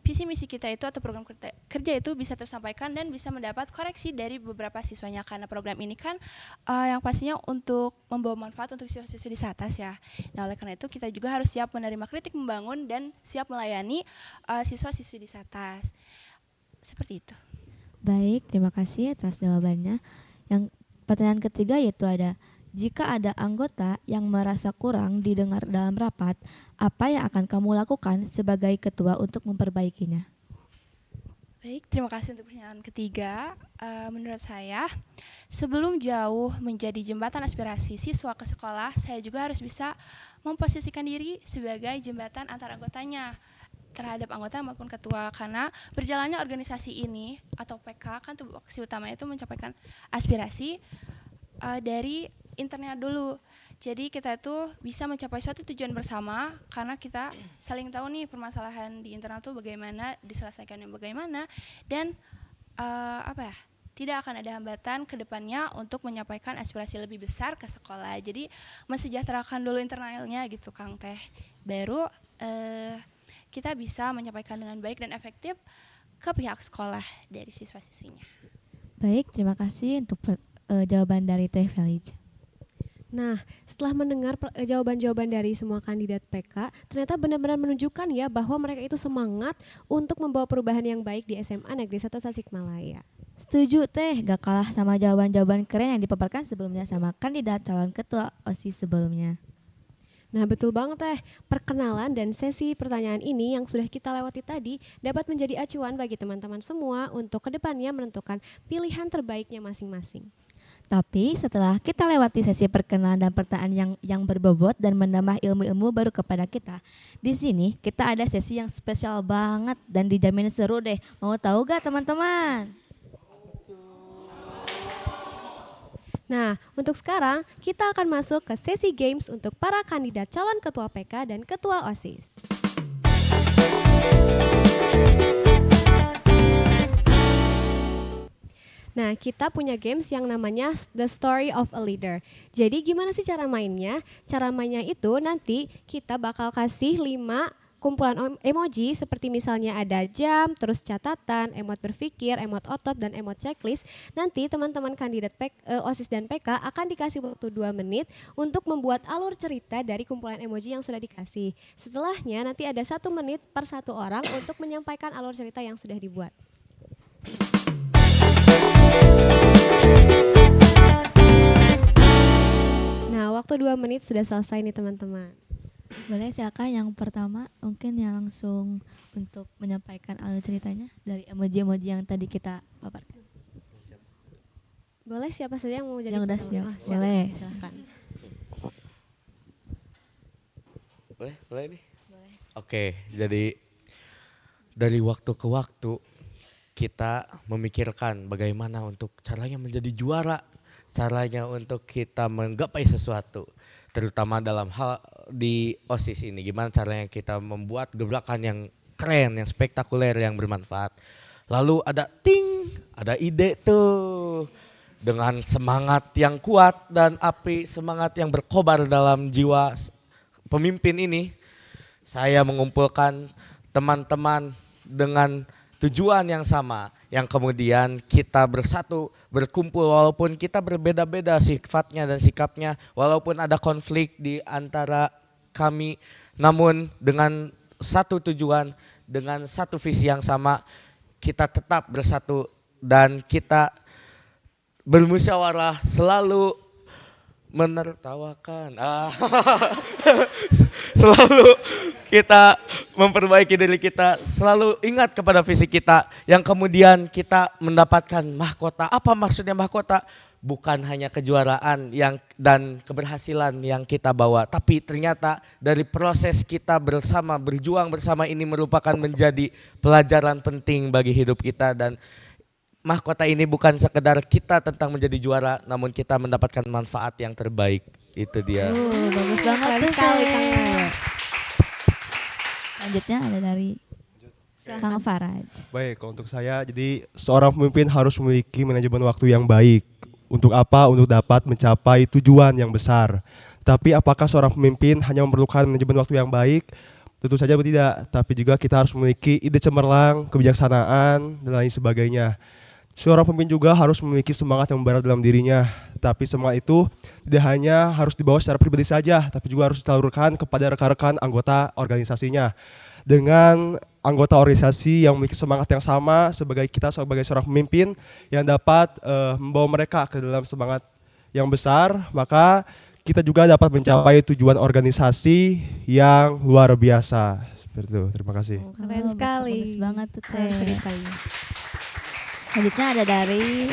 H: visi misi kita itu atau program kerja itu bisa tersampaikan dan bisa mendapat koreksi dari beberapa siswanya, karena program ini kan yang pastinya untuk membawa manfaat untuk siswa-siswi di atas ya. Nah, oleh karena itu kita juga harus siap menerima kritik membangun dan siap melayani siswa-siswi di atas. Seperti itu.
A: Baik, terima kasih atas jawabannya. Yang pertanyaan ketiga yaitu ada, jika ada anggota yang merasa kurang didengar dalam rapat, apa yang akan kamu lakukan sebagai ketua untuk memperbaikinya?
H: Baik, terima kasih untuk pertanyaan ketiga. Menurut saya, sebelum jauh menjadi jembatan aspirasi siswa ke sekolah, saya juga harus bisa memposisikan diri sebagai jembatan antar anggotanya terhadap anggota maupun ketua, karena berjalannya organisasi ini atau PK kan tupoksi utamanya itu mencapaikan aspirasi dari internal dulu. Jadi kita itu bisa mencapai suatu tujuan bersama karena kita saling tahu nih permasalahan di internal tuh bagaimana, diselesaikannya bagaimana, dan tidak akan ada hambatan ke depannya untuk menyampaikan aspirasi lebih besar ke sekolah. Jadi mensejahterakan dulu internalnya gitu Kang Teh. Baru kita bisa menyampaikan dengan baik dan efektif ke pihak sekolah dari siswa-siswinya.
A: Baik, terima kasih untuk jawaban dari Teh Felicia.
B: Nah, setelah mendengar jawaban-jawaban dari semua kandidat PK, ternyata benar-benar menunjukkan ya bahwa mereka itu semangat untuk membawa perubahan yang baik di SMA Negeri 1 Tasikmalaya.
A: Setuju Teh, gak kalah sama jawaban-jawaban keren yang dipaparkan sebelumnya sama kandidat calon ketua OSIS sebelumnya.
B: Nah, betul banget Teh. Perkenalan dan sesi pertanyaan ini yang sudah kita lewati tadi dapat menjadi acuan bagi teman-teman semua untuk kedepannya menentukan pilihan terbaiknya masing-masing.
A: Tapi setelah kita lewati sesi perkenalan dan pertanyaan yang berbobot dan menambah ilmu-ilmu baru kepada kita, di sini kita ada sesi yang spesial banget dan dijamin seru deh. Mau tahu gak teman-teman?
B: Nah, untuk sekarang kita akan masuk ke sesi games untuk para kandidat calon ketua PK dan ketua OSIS. Nah, kita punya games yang namanya The Story of a Leader. Jadi gimana sih cara mainnya? Cara mainnya itu nanti kita bakal kasih 5 kumpulan emoji seperti misalnya ada jam, terus catatan, emot berpikir, emot otot, dan emot checklist. Nanti teman-teman kandidat OSIS dan PK akan dikasih waktu 2 menit untuk membuat alur cerita dari kumpulan emoji yang sudah dikasih. Setelahnya nanti ada 1 menit per 1 orang untuk menyampaikan alur cerita yang sudah dibuat. Nah, waktu 2 menit sudah selesai nih teman-teman.
A: Boleh silakan yang pertama mungkin yang langsung untuk menyampaikan alur ceritanya dari emoji-emoji yang tadi kita paparkan.
B: Boleh siapa saja yang mau jadi
A: yang udah
B: pertama?
A: siap. Boleh.
B: Silakan.
E: Boleh nih? Boleh. Oke, jadi dari waktu ke waktu kita memikirkan bagaimana untuk caranya menjadi juara, caranya untuk kita menggapai sesuatu, terutama dalam hal di OSIS ini. Gimana caranya kita membuat gebrakan yang keren, yang spektakuler, yang bermanfaat. Lalu ada ada ide tuh. Dengan semangat yang kuat dan api semangat yang berkobar dalam jiwa pemimpin ini, saya mengumpulkan teman-teman dengan tujuan yang sama, yang kemudian kita bersatu, berkumpul walaupun kita berbeda-beda sifatnya dan sikapnya, walaupun ada konflik di antara kami, namun dengan satu tujuan, dengan satu visi yang sama, kita tetap bersatu dan kita bermusyawarah, selalu menertawakan, selalu kita memperbaiki diri kita, selalu ingat kepada visi kita, yang kemudian kita mendapatkan mahkota. Apa maksudnya mahkota? Bukan hanya kejuaraan dan keberhasilan yang kita bawa, tapi ternyata dari proses kita bersama, berjuang bersama ini merupakan menjadi pelajaran penting bagi hidup kita, dan mahkota ini bukan sekedar kita tentang menjadi juara, namun kita mendapatkan manfaat yang terbaik. Itu dia.
A: Bagus banget tuh
B: sekali Kang Leo.
A: Selanjutnya ada dari Kang Faraj.
F: Baik, kalau untuk saya, jadi seorang pemimpin harus memiliki manajemen waktu yang baik. Untuk apa? Untuk dapat mencapai tujuan yang besar. Tapi apakah seorang pemimpin hanya memerlukan manajemen waktu yang baik? Tentu saja tidak, tapi juga kita harus memiliki ide cemerlang, kebijaksanaan, dan lain sebagainya. Seorang pemimpin juga harus memiliki semangat yang membara dalam dirinya, tapi semangat itu tidak hanya harus dibawa secara pribadi saja, tapi juga harus disalurkan kepada rekan-rekan anggota organisasinya. Dengan anggota organisasi yang memiliki semangat yang sama, sebagai seorang pemimpin yang dapat membawa mereka ke dalam semangat yang besar, maka kita juga dapat mencapai tujuan organisasi yang luar biasa. Seperti itu. Terima kasih.
B: Keren sekali.
A: Bagus banget tuh
B: Keren
A: Teh.
B: ceritanya.
A: Selanjutnya ada dari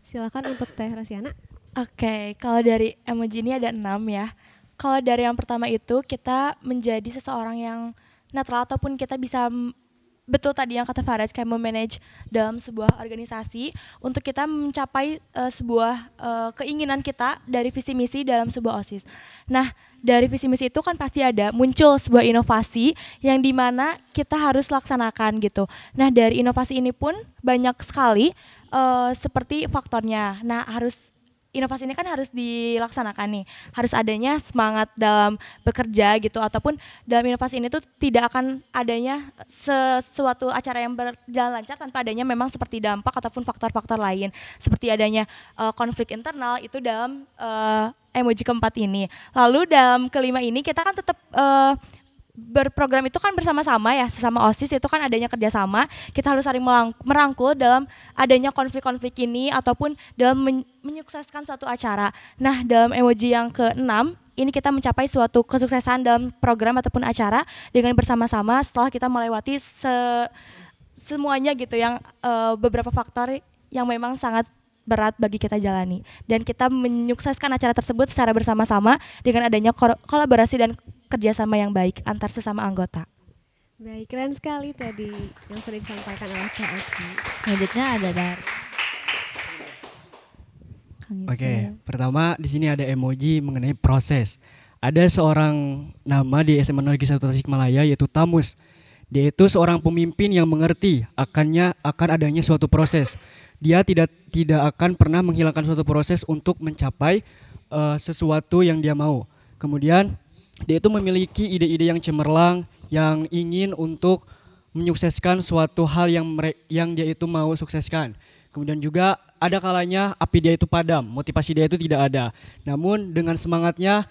B: Silakan untuk Teh Rasiana.
D: Oke, kalau dari emoji ini ada 6 ya. Kalau dari yang pertama itu kita menjadi seseorang yang netral ataupun kita bisa betul tadi yang kata Faraz kayak memanage dalam sebuah organisasi untuk kita mencapai sebuah keinginan kita dari visi misi dalam sebuah OSIS. Nah, dari visi misi itu kan pasti ada muncul sebuah inovasi yang dimana kita harus laksanakan gitu. Nah, dari inovasi ini pun banyak sekali seperti faktornya. Nah, inovasi ini kan harus dilaksanakan nih, harus adanya semangat dalam bekerja gitu, ataupun dalam inovasi ini tuh tidak akan adanya sesuatu acara yang berjalan lancar tanpa adanya memang seperti dampak ataupun faktor-faktor lain, seperti adanya konflik internal itu dalam emoji keempat ini. Lalu dalam kelima ini kita kan tetap berprogram itu kan bersama-sama ya, sesama OSIS itu kan adanya kerjasama, kita harus saling merangkul dalam adanya konflik-konflik ini ataupun dalam menyukseskan suatu acara. Nah, dalam emoji yang ke-6, ini kita mencapai suatu kesuksesan dalam program ataupun acara dengan bersama-sama setelah kita melewati semuanya gitu yang beberapa faktor yang memang sangat berat bagi kita jalani, dan kita menyukseskan acara tersebut secara bersama-sama dengan adanya kolaborasi dan kerjasama yang baik antar sesama anggota.
B: Baik, keren sekali tadi yang sudah disampaikan oleh Kak Oci.
A: selanjutnya ada dari Kang Yusuf.
G: Oke, pertama di sini ada emoji mengenai proses. Ada seorang nama di SMA Negeri 1 Tasikmalaya yaitu Tamus. Dia itu seorang pemimpin yang mengerti akan adanya suatu proses. Dia tidak akan pernah menghilangkan suatu proses untuk mencapai sesuatu yang dia mau. Kemudian dia itu memiliki ide-ide yang cemerlang, yang ingin untuk menyukseskan suatu hal yang dia itu mau sukseskan. Kemudian juga ada kalanya api dia itu padam, motivasi dia itu tidak ada. Namun dengan semangatnya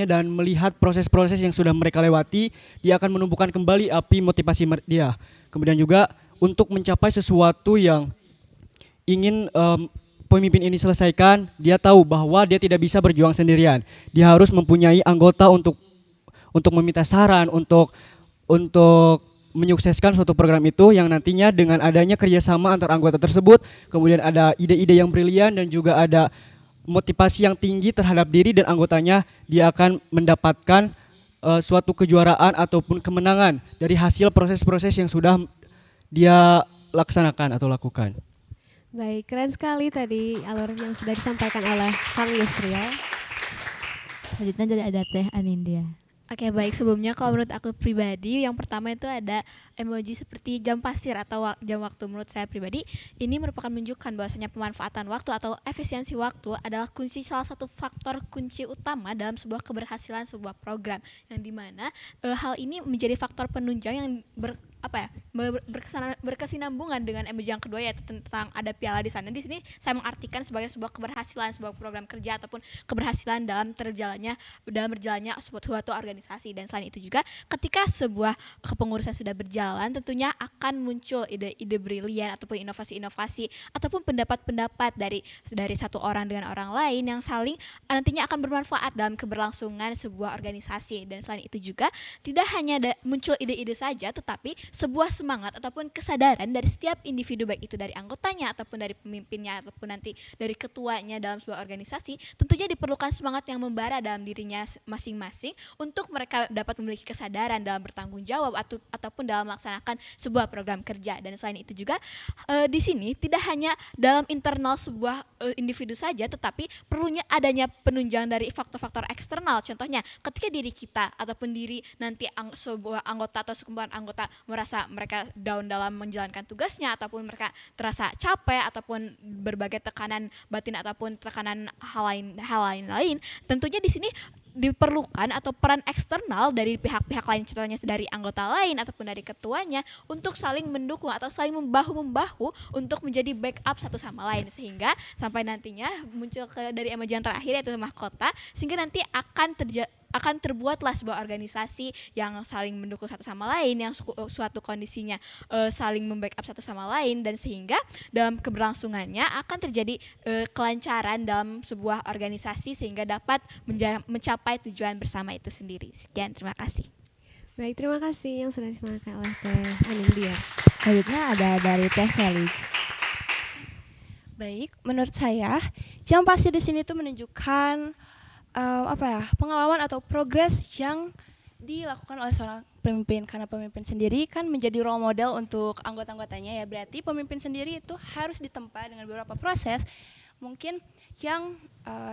G: dan melihat proses-proses yang sudah mereka lewati, dia akan menumbuhkan kembali api motivasi dia. Kemudian juga untuk mencapai sesuatu yang ingin pemimpin ini selesaikan, dia tahu bahwa dia tidak bisa berjuang sendirian. Dia harus mempunyai anggota untuk meminta saran, untuk menyukseskan suatu program itu yang nantinya dengan adanya kerjasama antar anggota tersebut, kemudian ada ide-ide yang brilian dan juga ada motivasi yang tinggi terhadap diri dan anggotanya, dia akan mendapatkan suatu kejuaraan ataupun kemenangan dari hasil proses-proses yang sudah dia laksanakan atau lakukan.
B: Baik, keren sekali tadi alur yang sudah disampaikan oleh Kang Yusriel.
A: Selanjutnya jadi ada Teh Anindya.
C: Oke, baik, sebelumnya kalau menurut aku pribadi yang pertama itu ada emoji seperti jam pasir atau jam waktu. Menurut saya pribadi ini merupakan menunjukkan bahwasanya pemanfaatan waktu atau efisiensi waktu adalah salah satu faktor kunci utama dalam sebuah keberhasilan sebuah program, yang dimana hal ini menjadi faktor penunjang yang berkesinambungan dengan emoji yang kedua, yaitu tentang ada piala di sana. Di sini saya mengartikan sebagai sebuah keberhasilan sebuah program kerja ataupun keberhasilan dalam berjalannya suatu organisasi. Dan selain itu juga ketika sebuah kepengurusan sudah berjalan, tentunya akan muncul ide-ide brilian ataupun inovasi-inovasi ataupun pendapat-pendapat dari satu orang dengan orang lain yang saling nantinya akan bermanfaat dalam keberlangsungan sebuah organisasi. Dan selain itu juga tidak hanya muncul ide-ide saja, tetapi sebuah semangat ataupun kesadaran dari setiap individu, baik itu dari anggotanya ataupun dari pemimpinnya ataupun nanti dari ketuanya dalam sebuah organisasi. Tentunya diperlukan semangat yang membara dalam dirinya masing-masing untuk mereka dapat memiliki kesadaran dalam bertanggung jawab ataupun dalam melaksanakan sebuah program kerja. Dan selain itu juga di sini tidak hanya dalam internal sebuah individu saja, tetapi perlunya adanya penunjang dari faktor-faktor eksternal. Contohnya ketika diri kita ataupun diri nanti sebuah anggota atau sekumpulan anggota merasa mereka down dalam menjalankan tugasnya ataupun mereka terasa capek ataupun berbagai tekanan batin ataupun tekanan hal lain, tentunya di sini diperlukan atau peran eksternal dari pihak-pihak lain, contohnya dari anggota lain ataupun dari ketuanya, untuk saling mendukung atau saling membahu-membahu untuk menjadi backup satu sama lain, sehingga sampai nantinya muncul dari emajan terakhir yaitu mahkota, sehingga nanti akan terbuatlah sebuah organisasi yang saling mendukung satu sama lain, yang suatu kondisinya saling membackup satu sama lain, dan sehingga dalam keberlangsungannya akan terjadi kelancaran dalam sebuah organisasi sehingga dapat mencapai tujuan bersama itu sendiri. Sekian, terima kasih.
B: Baik, terima kasih yang sudah disemangatkan oleh Teh Anindya.
A: Selanjutnya ada dari Teh Felis.
H: Baik, menurut saya yang pasti di sini tuh menunjukkan pengalaman atau progres yang dilakukan oleh seorang pemimpin, karena pemimpin sendiri kan menjadi role model untuk anggota-anggotanya ya. Berarti pemimpin sendiri itu harus ditempa dengan beberapa proses mungkin yang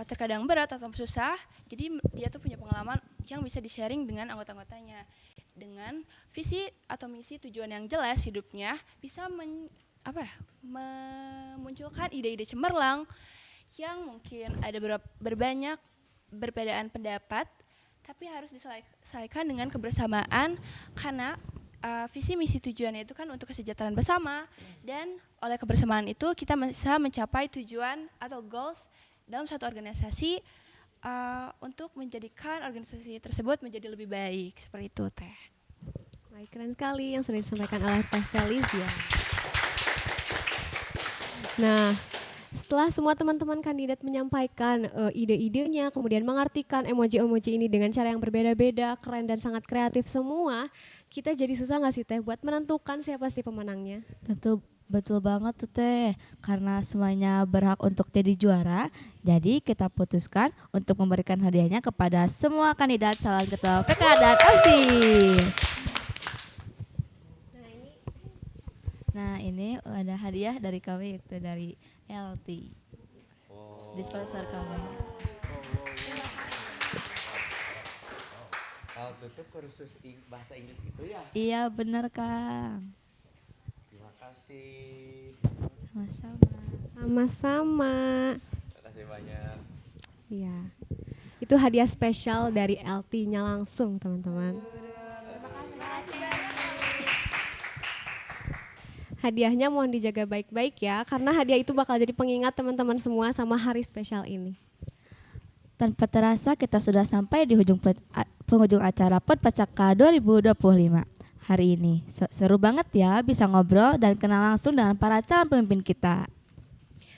H: terkadang berat atau susah. Jadi dia tuh punya pengalaman yang bisa di-sharing dengan anggota-anggotanya. Dengan visi atau misi tujuan yang jelas hidupnya bisa memunculkan ide-ide cemerlang yang mungkin ada berbanyak perbedaan pendapat, tapi harus diselesaikan dengan kebersamaan, karena visi misi tujuannya itu kan untuk kesejahteraan bersama, dan oleh kebersamaan itu kita bisa mencapai tujuan atau goals dalam suatu organisasi untuk menjadikan organisasi tersebut menjadi lebih baik, seperti itu Teh.
B: Baik, keren sekali yang sudah disampaikan oleh Teh Felis ya. Nah, setelah semua teman-teman kandidat menyampaikan ide-idenya, kemudian mengartikan emoji-emoji ini dengan cara yang berbeda-beda, keren dan sangat kreatif semua, kita jadi susah nggak sih Teh buat menentukan siapa sih pemenangnya?
A: Tentu betul banget tuh Teh, karena semuanya berhak untuk jadi juara. Jadi kita putuskan untuk memberikan hadiahnya kepada semua kandidat calon ketua PK dan OSIS. Nah ini ada hadiah dari kami, yaitu dari LT, disponsor kami.
E: LT itu kursus bahasa Inggris gitu ya?
A: Iya benar Kang.
E: Terima kasih.
A: Sama-sama.
B: Sama-sama.
E: Terima kasih banyak.
B: Iya. Itu hadiah spesial dari LT-nya langsung, teman-teman. Hadiahnya mohon dijaga baik-baik ya, karena hadiah itu bakal jadi pengingat teman-teman semua sama hari spesial ini.
A: Tanpa terasa kita sudah sampai di penghujung acara Podpacaka 2025. Hari ini seru banget ya bisa ngobrol dan kenal langsung dengan para calon pemimpin kita.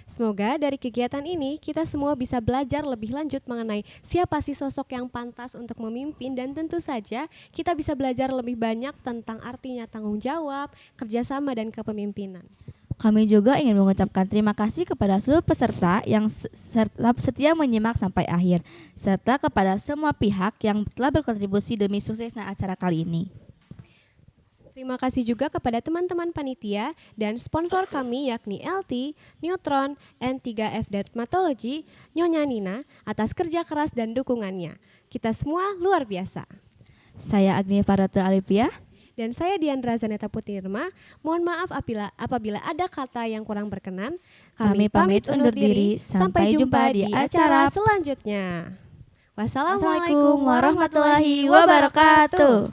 B: Semoga dari kegiatan ini kita semua bisa belajar lebih lanjut mengenai siapa sih sosok yang pantas untuk memimpin, dan tentu saja kita bisa belajar lebih banyak tentang artinya tanggung jawab, kerjasama, dan kepemimpinan.
A: Kami juga ingin mengucapkan terima kasih kepada seluruh peserta yang setia menyimak sampai akhir, serta kepada semua pihak yang telah berkontribusi demi suksesnya acara kali ini.
B: Terima kasih juga kepada teman-teman panitia dan sponsor kami yakni LT, Neutron, N3F Dermatology, Nyonya Nina atas kerja keras dan dukungannya. Kita semua luar biasa.
A: Saya Agni Faratu Alipia.
B: Dan saya Diandra Zaneta Putirma. Mohon maaf apabila ada kata yang kurang berkenan.
A: Kami pamit undur diri. Sampai jumpa di acara
B: selanjutnya. Wassalamualaikum
A: Wassalamualaikum warahmatullahi wabarakatuh.